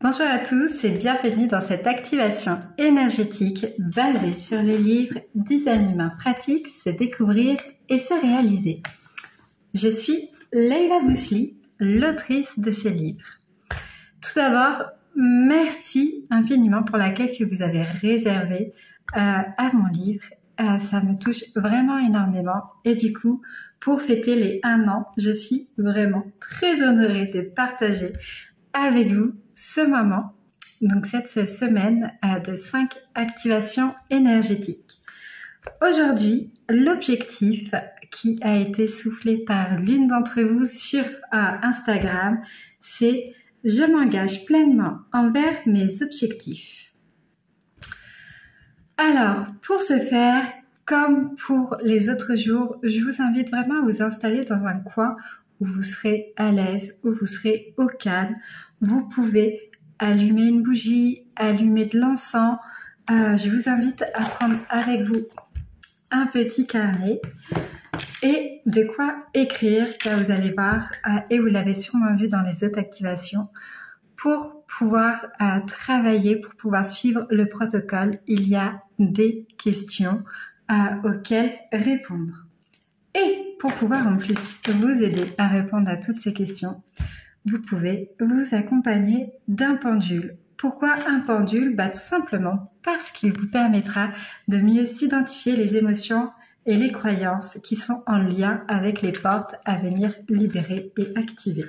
Bonjour à tous et bienvenue dans cette activation énergétique basée sur le livre « Design humain pratique, se découvrir et se réaliser ». Je suis Leila Bousli, l'autrice de ce livre. Tout d'abord, merci infiniment pour l'accueil que vous avez réservé à mon livre. Ça me touche vraiment énormément et du coup, pour fêter les 1 an, je suis vraiment très honorée de partager avec vous ce moment, donc cette semaine de 5 activations énergétiques. Aujourd'hui, l'objectif qui a été soufflé par l'une d'entre vous sur Instagram, c'est « Je m'engage pleinement envers mes objectifs ». Alors, pour ce faire, comme pour les autres jours, je vous invite vraiment à vous installer dans un coin où vous serez à l'aise, où vous serez au calme. Vous pouvez allumer une bougie, allumer de l'encens. Je vous invite à prendre avec vous un petit carnet et de quoi écrire, car vous allez voir, et vous l'avez sûrement vu dans les autres activations, pour pouvoir travailler, pour pouvoir suivre le protocole, il y a des questions auxquelles répondre. Et pour pouvoir en plus vous aider à répondre à toutes ces questions, vous pouvez vous accompagner d'un pendule. Pourquoi un pendule? Tout simplement parce qu'il vous permettra de mieux s'identifier les émotions et les croyances qui sont en lien avec les portes à venir libérer et activer.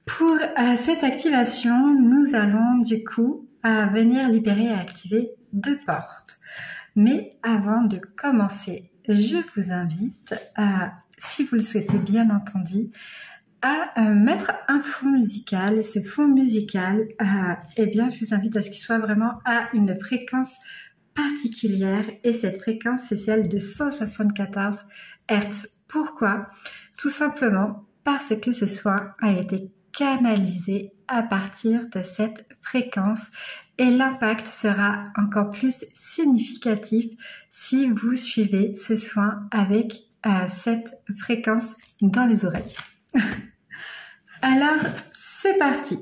Pour cette activation, nous allons du coup venir libérer et activer 2 portes. Mais avant de commencer, je vous invite, si vous le souhaitez bien entendu, à mettre un fond musical. Et ce fond musical, je vous invite à ce qu'il soit vraiment à une fréquence particulière. Et cette fréquence, c'est celle de 174 Hz. Pourquoi? Tout simplement parce que ce soin a été canalisé à partir de cette fréquence et l'impact sera encore plus significatif si vous suivez ce soin avec cette fréquence dans les oreilles. Alors, c'est parti.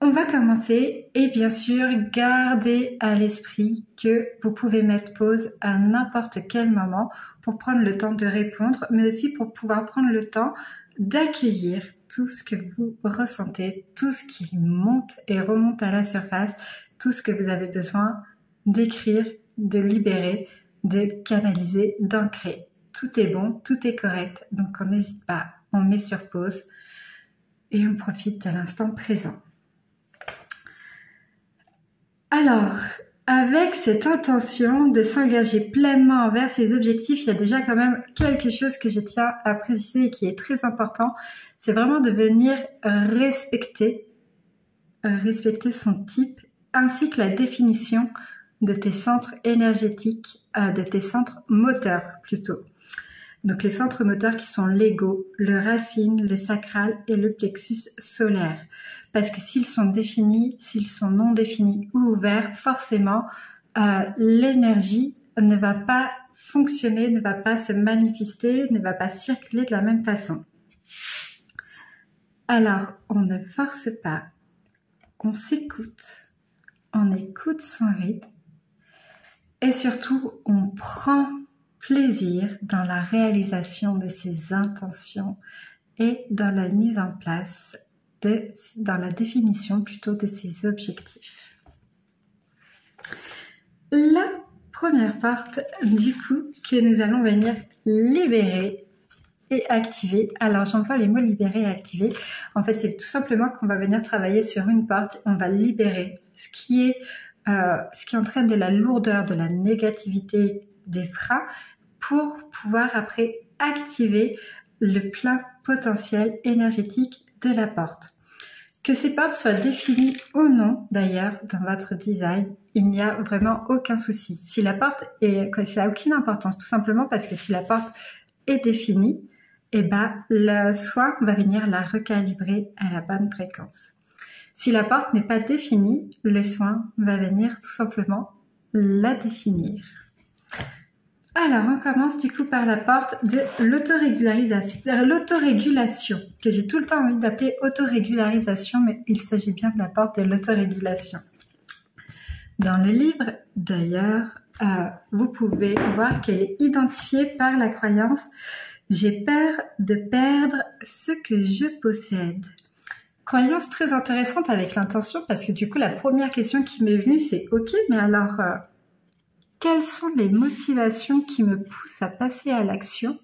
On va commencer et bien sûr, gardez à l'esprit que vous pouvez mettre pause à n'importe quel moment pour prendre le temps de répondre, mais aussi pour pouvoir prendre le temps d'accueillir tout ce que vous ressentez, tout ce qui monte et remonte à la surface, tout ce que vous avez besoin d'écrire, de libérer, de canaliser, d'ancrer. Tout est bon, tout est correct, donc on n'hésite pas, on met sur pause et on profite de l'instant présent. Alors, avec cette intention de s'engager pleinement envers ses objectifs, il y a déjà quand même quelque chose que je tiens à préciser et qui est très important. C'est vraiment de venir respecter son type ainsi que la définition de tes centres énergétiques, de tes centres moteurs plutôt. Donc les centres moteurs qui sont l'ego, le racine, le sacral et le plexus solaire. Parce que s'ils sont définis, s'ils sont non définis ou ouverts, forcément, l'énergie ne va pas fonctionner, ne va pas se manifester, ne va pas circuler de la même façon. Alors, on ne force pas, on s'écoute, on écoute son rythme et surtout, on prend plaisir dans la réalisation de ses intentions et dans la mise en place, dans la définition plutôt de ses objectifs. La première porte du coup que nous allons venir libérer et activer. Alors j'emploie les mots libérer et activer. En fait c'est tout simplement qu'on va venir travailler sur une porte, on va libérer ce qui entraîne de la lourdeur, de la négativité, des freins pour pouvoir après activer le plein potentiel énergétique de la porte. Que ces portes soient définies ou non, d'ailleurs, dans votre design, il n'y a vraiment aucun souci. Si la porte ça n'a aucune importance, tout simplement parce que si la porte est définie, le soin va venir la recalibrer à la bonne fréquence. Si la porte n'est pas définie, le soin va venir tout simplement la définir. Alors, on commence du coup par la porte de l'autorégulation, que j'ai tout le temps envie d'appeler autorégularisation, mais il s'agit bien de la porte de l'autorégulation. Dans le livre, d'ailleurs, vous pouvez voir qu'elle est identifiée par la croyance « J'ai peur de perdre ce que je possède ». Croyance très intéressante avec l'intention, parce que du coup, la première question qui m'est venue, c'est « Ok, mais alors, quelles sont les motivations qui me poussent à passer à l'action ?»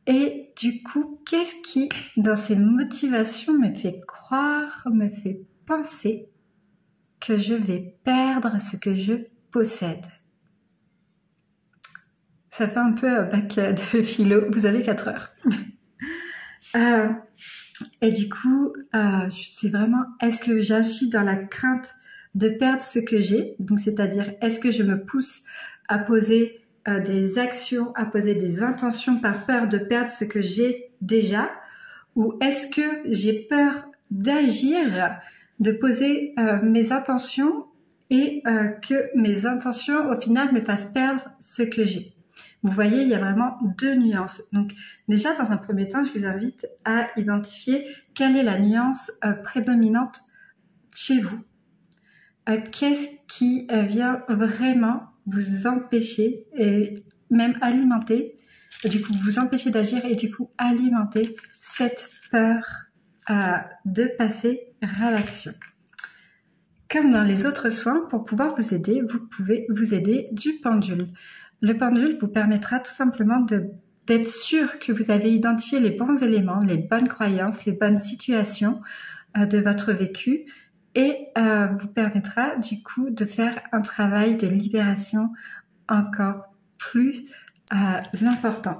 Et du coup, qu'est-ce qui, dans ces motivations, me fait croire, me fait penser que je vais perdre ce que je possède? Ça fait un peu bac de philo, vous avez 4 heures. Et du coup, c'est vraiment, est-ce que j'agis dans la crainte de perdre ce que j'ai? Donc, c'est-à-dire, est-ce que je me pousse à poser des actions, à poser des intentions par peur de perdre ce que j'ai déjà? Ou est-ce que j'ai peur d'agir, de poser mes intentions et que mes intentions, au final, me fassent perdre ce que j'ai? Vous voyez, il y a vraiment 2 nuances. Donc déjà, dans un premier temps, je vous invite à identifier quelle est la nuance prédominante chez vous. Qu'est-ce qui vient vraiment vous empêcher et même alimenter, du coup vous empêcher d'agir et du coup alimenter cette peur de passer à l'action. Comme dans les autres soins, pour pouvoir vous aider, vous pouvez vous aider du pendule. Le pendule vous permettra tout simplement d'être sûr que vous avez identifié les bons éléments, les bonnes croyances, les bonnes situations de votre vécu et vous permettra du coup de faire un travail de libération encore plus important.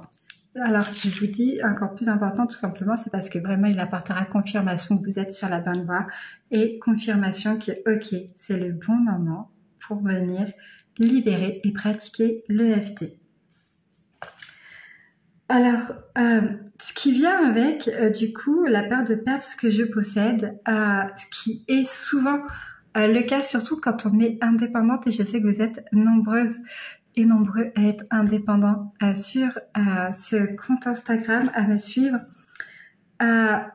Alors, je vous dis encore plus important, tout simplement, c'est parce que vraiment, il apportera confirmation que vous êtes sur la bonne voie et confirmation que, ok, c'est le bon moment pour venir libérer et pratiquer l'EFT. Alors, ce qui vient avec, du coup, la peur de perdre ce que je possède, ce qui est souvent le cas, surtout quand on est indépendante, et je sais que vous êtes nombreuses et nombreux à être indépendants sur ce compte Instagram, à me suivre,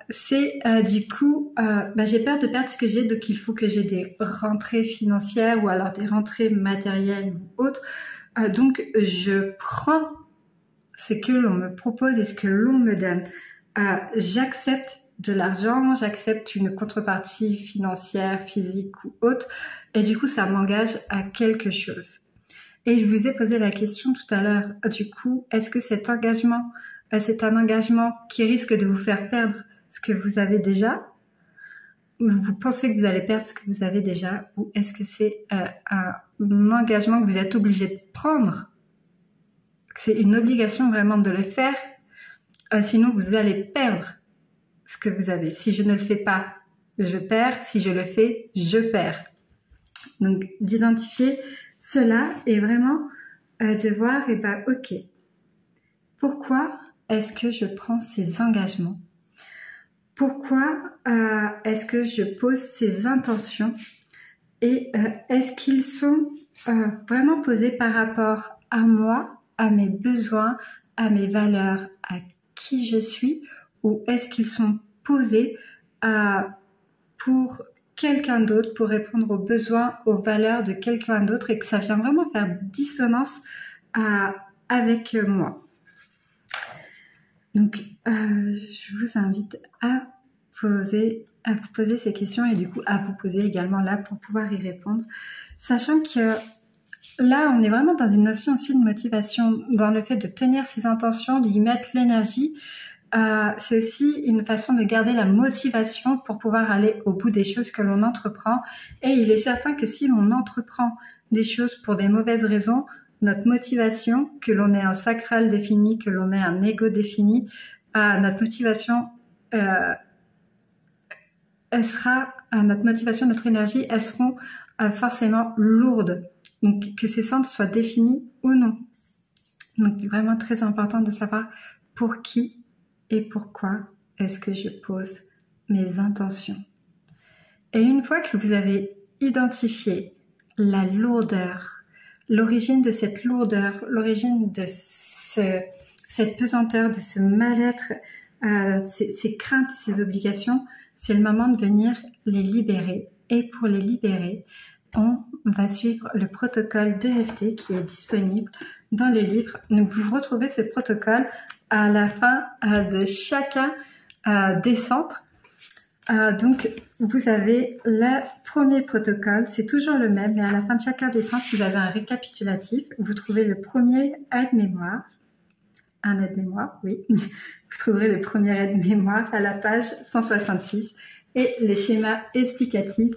c'est du coup, j'ai peur de perdre ce que j'ai, donc il faut que j'ai des rentrées financières ou alors des rentrées matérielles ou autres. Donc je prends ce que l'on me propose et ce que l'on me donne. J'accepte de l'argent, j'accepte une contrepartie financière, physique ou autre, et du coup ça m'engage à quelque chose. Et je vous ai posé la question tout à l'heure, du coup, est-ce que cet engagement, c'est un engagement qui risque de vous faire perdre ce que vous avez déjà? Ou vous pensez que vous allez perdre ce que vous avez déjà? Ou est-ce que c'est un engagement que vous êtes obligé de prendre? C'est une obligation vraiment de le faire, sinon vous allez perdre ce que vous avez. Si je ne le fais pas, je perds. Si je le fais, je perds. Donc, d'identifier cela et vraiment de voir, ok, pourquoi est-ce que je prends ces engagements? Pourquoi est-ce que je pose ces intentions? Et est-ce qu'ils sont vraiment posés par rapport à moi, à mes besoins, à mes valeurs, à qui je suis? Ou est-ce qu'ils sont posés pour quelqu'un d'autre, pour répondre aux besoins, aux valeurs de quelqu'un d'autre et que ça vient vraiment faire dissonance avec moi? Donc, je vous invite à vous poser ces questions et du coup à vous poser également là pour pouvoir y répondre, sachant que là on est vraiment dans une notion aussi de motivation, dans le fait de tenir ses intentions, d'y mettre l'énergie. C'est aussi une façon de garder la motivation pour pouvoir aller au bout des choses que l'on entreprend. Et il est certain que si l'on entreprend des choses pour des mauvaises raisons, notre motivation, que l'on ait un sacral défini, que l'on ait un ego défini, notre motivation, notre énergie, elles seront forcément lourdes. Donc que ces centres soient définis ou non. Donc vraiment très important de savoir pour qui et pourquoi est-ce que je pose mes intentions. Et une fois que vous avez identifié la lourdeur, l'origine de cette lourdeur, l'origine de cette pesanteur, de ce mal-être, ces craintes, ces obligations, c'est le moment de venir les libérer. Et pour les libérer, on va suivre le protocole d'EFT qui est disponible dans les livres. Donc vous retrouvez ce protocole à la fin de chacun des centres. Donc vous avez le premier protocole, c'est toujours le même, mais à la fin de chacun des centres, vous avez un récapitulatif. Vous trouvez le premier aide-mémoire. Un aide-mémoire, oui. Vous trouverez le premier aide-mémoire à la page 166 et les schémas explicatifs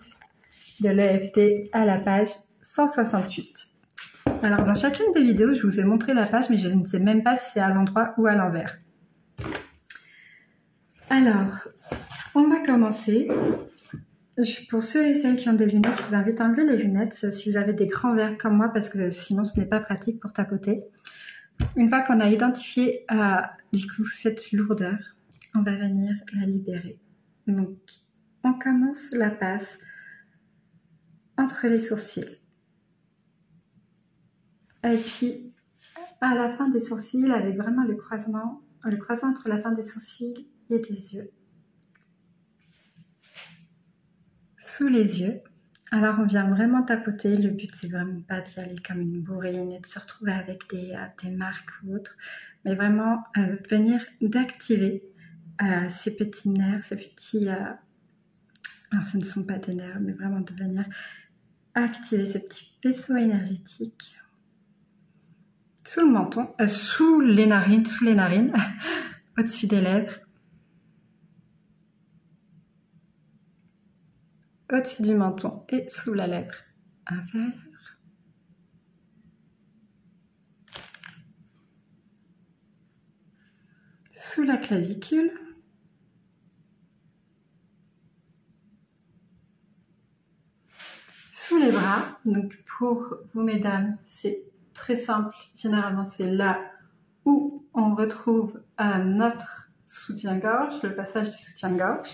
de l'EFT à la page 168. Alors, dans chacune des vidéos, je vous ai montré la page, mais je ne sais même pas si c'est à l'endroit ou à l'envers. Alors, on va commencer. Pour ceux et celles qui ont des lunettes, je vous invite à enlever les lunettes si vous avez des grands verres comme moi, parce que sinon, ce n'est pas pratique pour tapoter. Une fois qu'on a identifié du coup cette lourdeur, on va venir la libérer. Donc, on commence la passe entre les sourcils. Et puis, à la fin des sourcils, avec vraiment le croisement entre la fin des sourcils et des yeux. Sous les yeux. Alors, on vient vraiment tapoter. Le but, c'est vraiment pas d'y aller comme une bourrine et de se retrouver avec des marques ou autres, mais vraiment venir d'activer ces petits nerfs, ces petits... alors, ce ne sont pas des nerfs, mais vraiment de venir activer ce petit vaisseau énergétique sous le menton, sous les narines, au-dessus des lèvres, au-dessus du menton et sous la lèvre inférieure. Sous la clavicule. Sous les bras. Donc pour vous mesdames, c'est très simple. Généralement, c'est là où on retrouve notre soutien-gorge, le passage du soutien-gorge.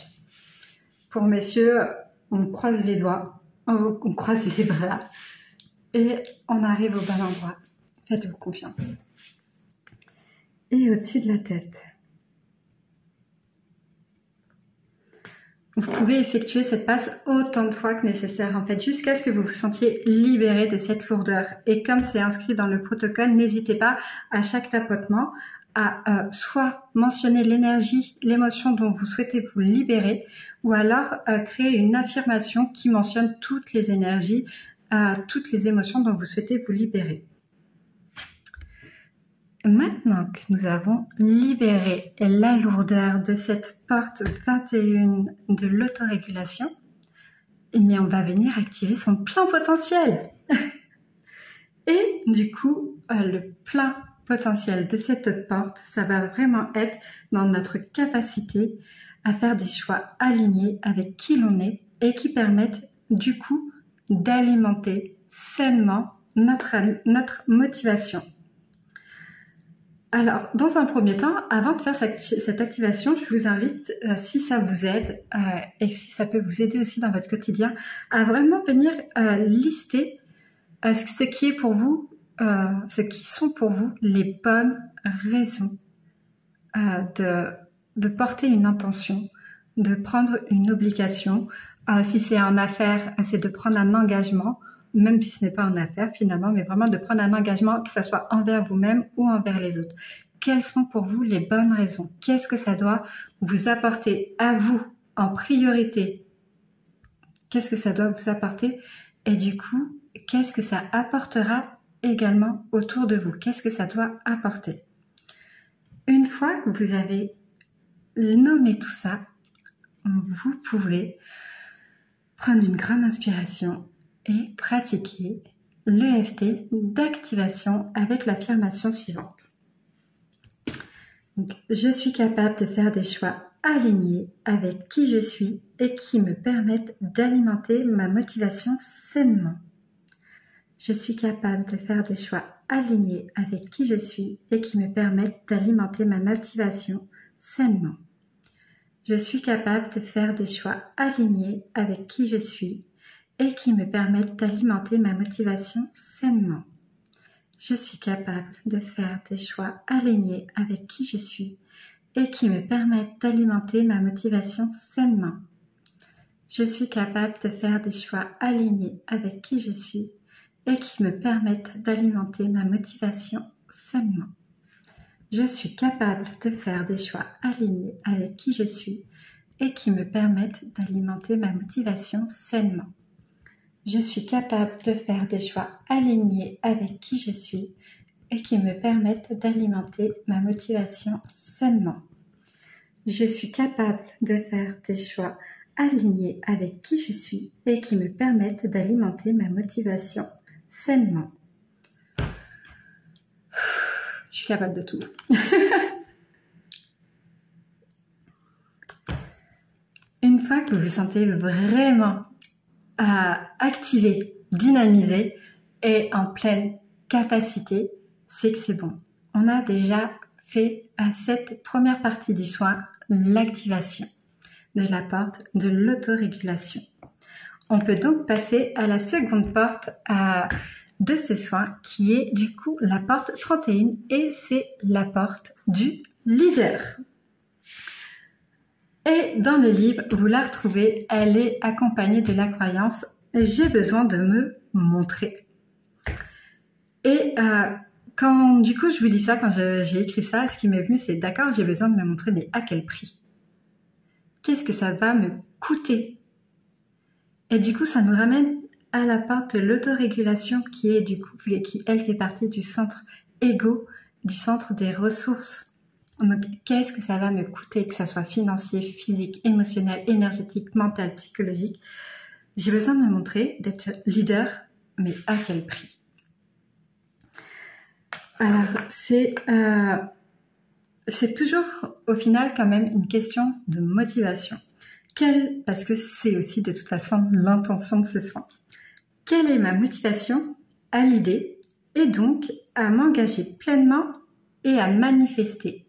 Pour messieurs, on croise les doigts, on croise les bras et on arrive au bon endroit. Faites-vous confiance. Et au-dessus de la tête. Vous pouvez effectuer cette passe autant de fois que nécessaire, en fait, jusqu'à ce que vous vous sentiez libéré de cette lourdeur. Et comme c'est inscrit dans le protocole, n'hésitez pas à chaque tapotement à soit mentionner l'énergie, l'émotion dont vous souhaitez vous libérer, ou alors créer une affirmation qui mentionne toutes les énergies, toutes les émotions dont vous souhaitez vous libérer. Maintenant que nous avons libéré la lourdeur de cette porte 21 de l'autorégulation, eh bien on va venir activer son plein potentiel. Et du coup, le plein potentiel de cette porte, ça va vraiment être dans notre capacité à faire des choix alignés avec qui l'on est et qui permettent du coup d'alimenter sainement notre motivation. Alors, dans un premier temps, avant de faire cette activation, je vous invite, si ça vous aide et si ça peut vous aider aussi dans votre quotidien, à vraiment venir lister ce qui est pour vous, ce qui sont pour vous les bonnes raisons de porter une intention, de prendre une obligation. Si c'est en affaires, c'est de prendre un engagement, même si ce n'est pas en affaires finalement, mais vraiment de prendre un engagement, que ce soit envers vous-même ou envers les autres. Quelles sont pour vous les bonnes raisons? Qu'est-ce que ça doit vous apporter à vous en priorité? Qu'est-ce que ça doit vous apporter? Et du coup, qu'est-ce que ça apportera également autour de vous? Qu'est-ce que ça doit apporter? Une fois que vous avez nommé tout ça, vous pouvez prendre une grande inspiration et pratiquer l'EFT d'activation avec l'affirmation suivante. Donc, je suis capable de faire des choix alignés avec qui je suis et qui me permettent d'alimenter ma motivation sainement. Je suis capable de faire des choix alignés avec qui je suis et qui me permettent d'alimenter ma motivation sainement. Je suis capable de faire des choix alignés avec qui je suis et qui me permettent d'alimenter ma motivation sainement. Je suis capable de faire des choix alignés avec qui je suis et qui me permettent d'alimenter ma motivation sainement. Je suis capable de faire des choix alignés avec qui je suis et qui me permettent d'alimenter ma motivation sainement. Je suis capable de faire des choix alignés avec qui je suis et qui me permettent d'alimenter ma motivation sainement. Je suis capable de faire des choix alignés avec qui je suis et qui me permettent d'alimenter ma motivation sainement. Je suis capable de faire des choix alignés avec qui je suis et qui me permettent d'alimenter ma motivation sainement. Je suis capable de tout. Une fois que vous vous sentez vraiment activé, dynamisé et en pleine capacité, c'est que c'est bon. On a déjà fait à cette première partie du soin l'activation de la porte de l'autorégulation. On peut donc passer à la seconde porte de ces soins qui est du coup la porte 31 et c'est la porte du leader. Et dans le livre, vous la retrouvez, elle est accompagnée de la croyance « J'ai besoin de me montrer ». Et quand du coup je vous dis ça, quand j'ai écrit ça, ce qui m'est venu c'est d'accord, j'ai besoin de me montrer, mais à quel prix? Qu'est-ce que ça va me coûter? Et du coup ça nous ramène à la porte de l'autorégulation qui est du coup, qui elle fait partie du centre égo, du centre des ressources. Donc, qu'est-ce que ça va me coûter, que ça soit financier, physique, émotionnel, énergétique, mental, psychologique? J'ai besoin de me montrer, d'être leader, mais à quel prix? Alors, c'est toujours au final quand même une question de motivation. Parce que c'est aussi de toute façon l'intention de ce soin. Quelle est ma motivation à l'idée et donc à m'engager pleinement et à manifester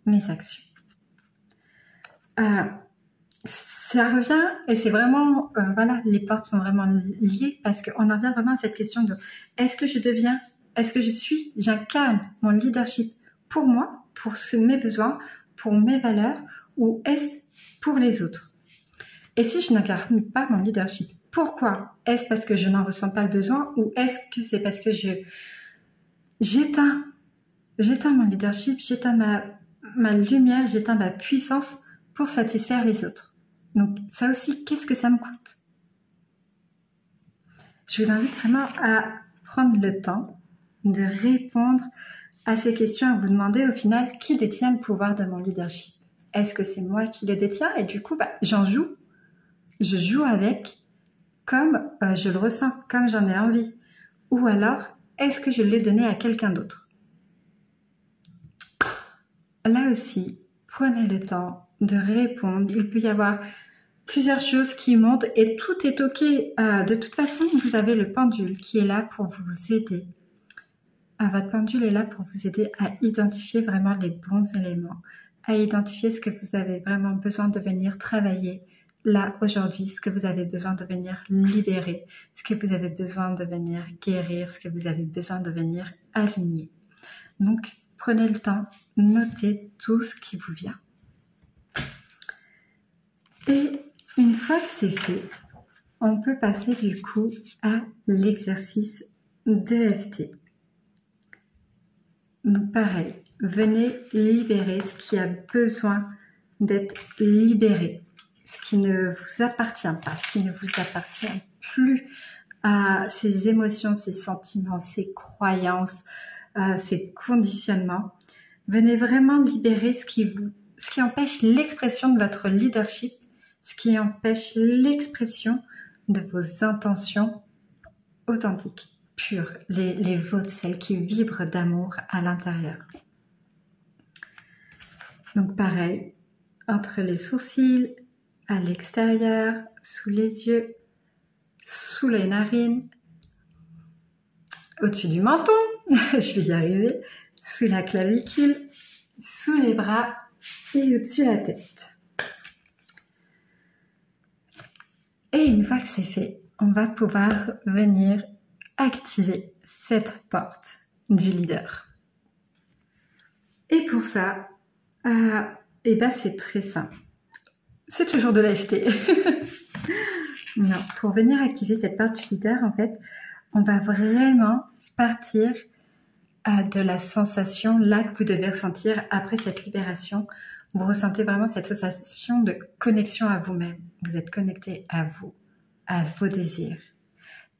mes actions. Ça revient, et c'est vraiment, voilà, les portes sont vraiment liées parce qu'on en revient vraiment à cette question de est-ce que j'incarne mon leadership pour moi, pour mes besoins, pour mes valeurs, ou est-ce pour les autres? Et si je n'incarne pas mon leadership, pourquoi? Est-ce parce que je n'en ressens pas le besoin ou est-ce que c'est parce que j'éteins mon leadership, j'éteins ma lumière, j'éteins ma puissance pour satisfaire les autres. Donc ça aussi, qu'est-ce que ça me coûte? Je vous invite vraiment à prendre le temps de répondre à ces questions, à vous demander au final qui détient le pouvoir de mon leadership. Est-ce que c'est moi qui le détiens? Et du coup, j'en joue. Je joue avec comme je le ressens, comme j'en ai envie. Ou alors, est-ce que je l'ai donné à quelqu'un d'autre? Là aussi, prenez le temps de répondre. Il peut y avoir plusieurs choses qui montent et tout est ok. De toute façon, vous avez le pendule qui est là pour vous aider. Votre pendule est là pour vous aider à identifier vraiment les bons éléments, à identifier ce que vous avez vraiment besoin de venir travailler là aujourd'hui, ce que vous avez besoin de venir libérer, ce que vous avez besoin de venir guérir, ce que vous avez besoin de venir aligner. Donc, prenez le temps, notez tout ce qui vous vient. Et une fois que c'est fait, on peut passer du coup à l'exercice d'EFT. Donc pareil, venez libérer ce qui a besoin d'être libéré, ce qui ne vous appartient pas, ce qui ne vous appartient plus, à ces émotions, ces sentiments, ces croyances, ces conditionnements. Venez vraiment libérer ce qui empêche l'expression de votre leadership, ce qui empêche l'expression de vos intentions authentiques, pures, les vôtres, celles qui vibrent d'amour à l'intérieur. Donc pareil, entre les sourcils, à l'extérieur, sous les yeux, sous les narines, au-dessus du menton, je vais y arriver, sous la clavicule, sous les bras et au-dessus de la tête. Et une fois que c'est fait, on va pouvoir venir activer cette porte du leader. Et pour ça, c'est très simple. C'est toujours de l'AFT. Non, pour venir activer cette porte du leader, en fait, on va vraiment partir de la sensation là que vous devez ressentir après cette libération. Vous ressentez vraiment cette sensation de connexion à vous-même. Vous êtes connecté à vous, à vos désirs.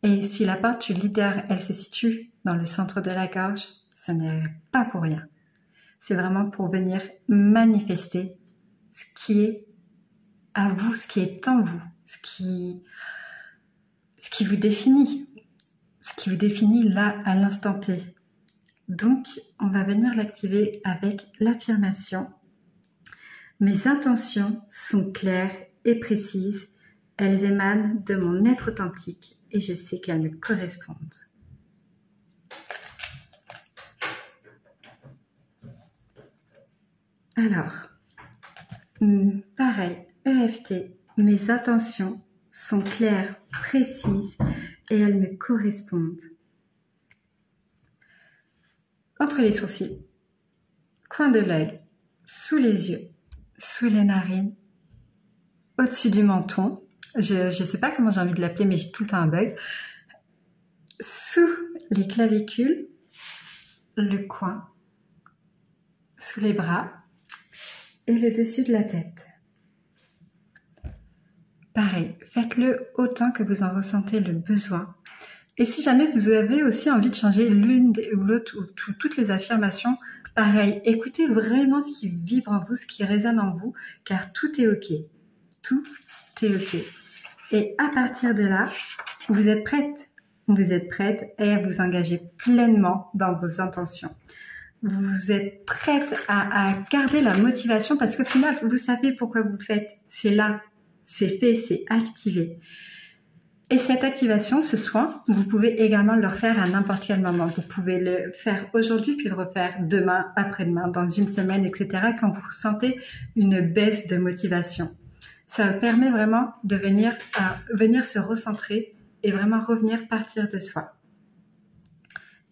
Et si la porte du leader, elle se situe dans le centre de la gorge, ce n'est pas pour rien. C'est vraiment pour venir manifester ce qui est à vous, ce qui est en vous, ce qui vous définit, là à l'instant T. Donc, on va venir l'activer avec l'affirmation. Mes intentions sont claires et précises. Elles émanent de mon être authentique et je sais qu'elles me correspondent. Alors, pareil, EFT, mes intentions sont claires, précises et elles me correspondent. Entre les sourcils, coin de l'œil, sous les yeux, sous les narines, au-dessus du menton, je ne sais pas comment j'ai envie de l'appeler, mais j'ai tout le temps un bug, sous les clavicules, le coin, sous les bras et le dessus de la tête. Pareil, faites-le autant que vous en ressentez le besoin. Et si jamais vous avez aussi envie de changer l'une ou l'autre ou toutes les affirmations, pareil, écoutez vraiment ce qui vibre en vous, ce qui résonne en vous, car tout est OK. Tout est OK. Et à partir de là, vous êtes prête. Vous êtes prête à vous engager pleinement dans vos intentions. Vous êtes prête à garder la motivation parce qu'au final, vous savez pourquoi vous le faites. C'est là, c'est fait, c'est activé. Et cette activation, ce soin, vous pouvez également le refaire à n'importe quel moment. Vous pouvez le faire aujourd'hui, puis le refaire demain, après-demain, dans une semaine, etc. quand vous sentez une baisse de motivation. Ça permet vraiment de venir se recentrer et vraiment revenir partir de soi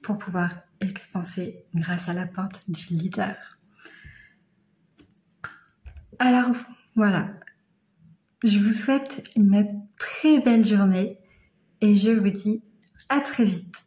pour pouvoir expanser grâce à la porte du leader. Alors, voilà. Je vous souhaite une très belle journée et je vous dis à très vite.